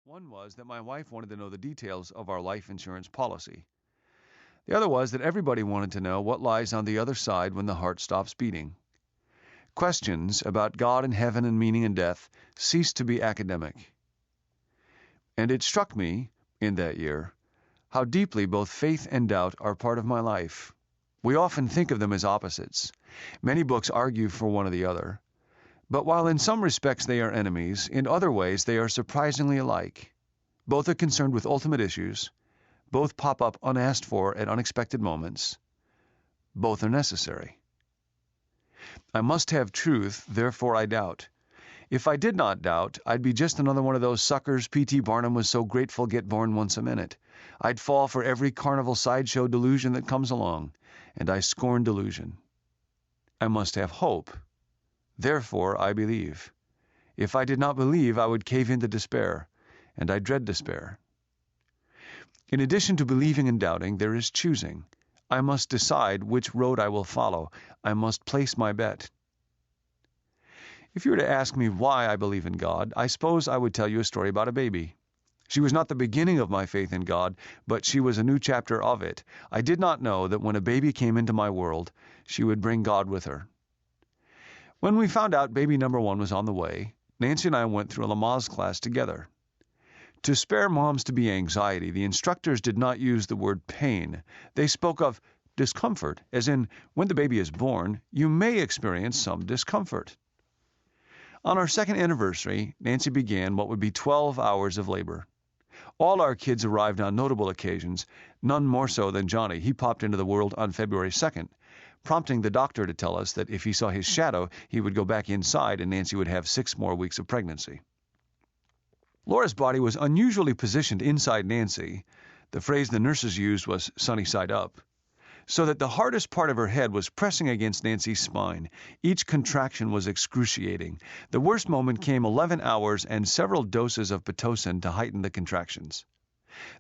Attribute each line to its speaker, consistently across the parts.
Speaker 1: One was that my wife wanted to know the details of our life insurance policy. The other was that everybody wanted to know what lies on the other side when the heart stops beating. Questions about God and heaven and meaning and death ceased to be academic. And it struck me, in that year, how deeply both faith and doubt are part of my life. We often think of them as opposites. Many books argue for one or the other. But while in some respects they are enemies, in other ways they are surprisingly alike. Both are concerned with ultimate issues. Both pop up unasked for at unexpected moments. Both are necessary. I must have truth, therefore I doubt. If I did not doubt, I'd be just another one of those suckers P.T. Barnum was so grateful get born once a minute. I'd fall for every carnival sideshow delusion that comes along, and I scorn delusion. I must have hope. Therefore I believe. If I did not believe, I would cave into despair, and I dread despair. In addition to believing and doubting, there is choosing. I must decide which road I will follow. I must place my bet. If you were to ask me why I believe in God, I suppose I would tell you a story about a baby. She was not the beginning of my faith in God, but she was a new chapter of it. I did not know that when a baby came into my world, she would bring God with her. When we found out baby number 1 was on the way, Nancy and I went through a Lamaze class together. To spare moms to be anxiety, the instructors did not use the word pain. They spoke of discomfort, as in, when the baby is born, you may experience some discomfort. On our second anniversary, Nancy began what would be 12 hours of labor. All our kids arrived on notable occasions, none more so than Johnny. He popped into the world on February 2nd, prompting the doctor to tell us that if he saw his shadow, he would go back inside and Nancy would have 6 more weeks of pregnancy. Laura's body was unusually positioned inside Nancy. The phrase the nurses used was sunny side up, so that the hardest part of her head was pressing against Nancy's spine. Each contraction was excruciating. The worst moment came 11 hours and several doses of Pitocin to heighten the contractions.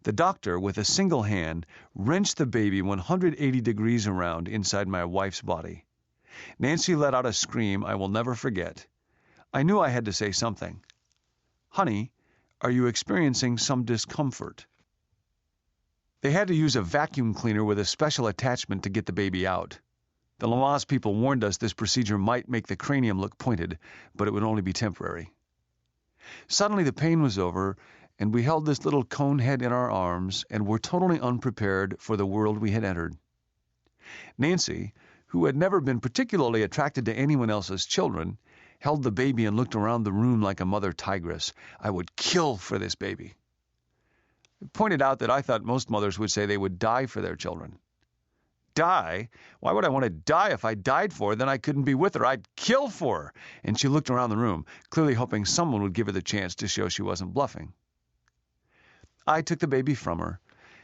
Speaker 1: The doctor, with a single hand, wrenched the baby 180 degrees around inside my wife's body. Nancy let out a scream I will never forget. I knew I had to say something. "Honey, are you experiencing some discomfort?" They had to use a vacuum cleaner with a special attachment to get the baby out. The Lamaze people warned us this procedure might make the cranium look pointed, but it would only be temporary. Suddenly the pain was over, and we held this little cone head in our arms and were totally unprepared for the world we had entered. Nancy, who had never been particularly attracted to anyone else's children, held the baby and looked around the room like a mother tigress. I would kill for this baby. I pointed out that I thought most mothers would say they would die for their children. Die? Why would I want to die? If I died for her, then I couldn't be with her. I'd kill for her. And she looked around the room, clearly hoping someone would give her the chance to show she wasn't bluffing. I took the baby from her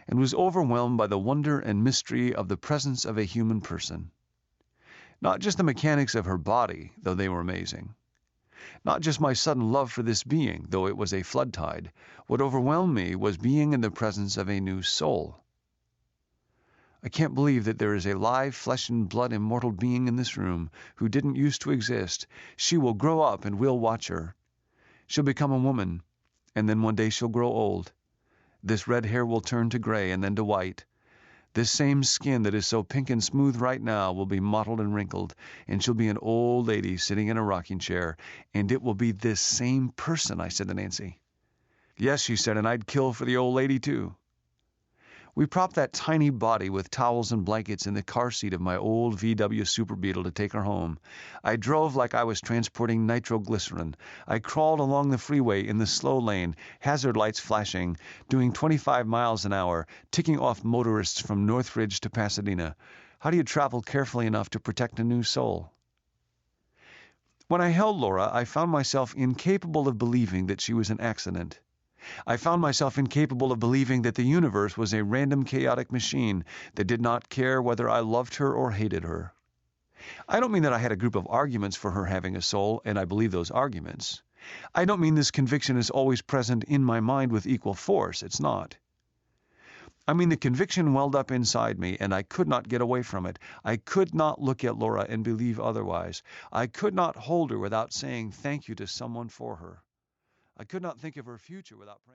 Speaker 1: and was overwhelmed by the wonder and mystery of the presence of a human person. Not just the mechanics of her body, though they were amazing. Not just my sudden love for this being, though it was a flood tide. What overwhelmed me was being in the presence of a new soul. I can't believe that there is a live, flesh and blood, immortal being in this room who didn't used to exist. She will grow up and we'll watch her. She'll become a woman, and then one day she'll grow old. This red hair will turn to gray and then to white. This same skin that is so pink and smooth right now will be mottled and wrinkled, and she'll be an old lady sitting in a rocking chair, and it will be this same person, I said to Nancy. Yes, she said, and I'd kill for the old lady too. We propped that tiny body with towels and blankets in the car seat of my old VW Super Beetle to take her home. I drove like I was transporting nitroglycerin. I crawled along the freeway in the slow lane, hazard lights flashing, doing 25 miles an hour, ticking off motorists from Northridge to Pasadena. How do you travel carefully enough to protect a new soul? When I held Laura, I found myself incapable of believing that she was an accident. I found myself incapable of believing that the universe was a random chaotic machine that did not care whether I loved her or hated her. I don't mean that I had a group of arguments for her having a soul, and I believe those arguments. I don't mean this conviction is always present in my mind with equal force. It's not. I mean the conviction welled up inside me, and I could not get away from it. I could not look at Laura and believe otherwise. I could not hold her without saying thank you to someone for her. I could not think of her future without praying.